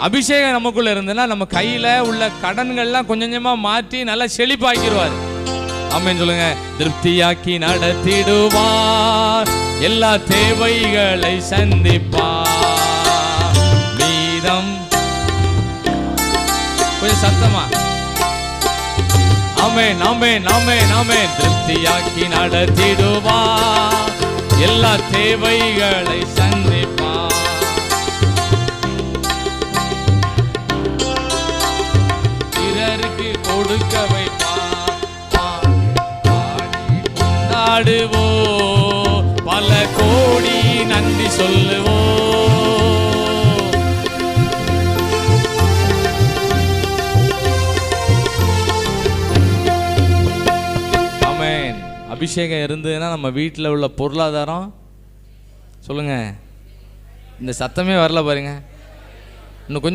அபிஷேகம் நமக்குள்ள இருந்ததுன்னா நம்ம கையில உள்ள கடன்கள்லாம் கொஞ்சம் கொஞ்சமா மாற்றி நல்லா செழிப்பாக்கிடுவார். ஆமென் சொல்லுங்க. திருப்தியாக்கி நடத்திடுவார், எல்லா தேவைகளை சந்திப்பார். மீதம் கொஞ்சம் சத்தமா ஆமென் ஆமென் ஆமென் ஆமென். திருப்தியாக்கி நடத்திடுவார், எல்லா தேவைகளை சந்திப்பார். பிறருக்கு கொடுக்க வைப்பார், கொண்டாடுவோ பல கோடி நன்றி சொல்லுவோ. ஆமென். அபிஷேகம் இருந்ததுன்னா நம்ம வீட்டில் உள்ள பொருளாதாரம் சொல்லுங்க. இந்த சத்தமே வரல பாருங்க. இன்னும் கொஞ்சம்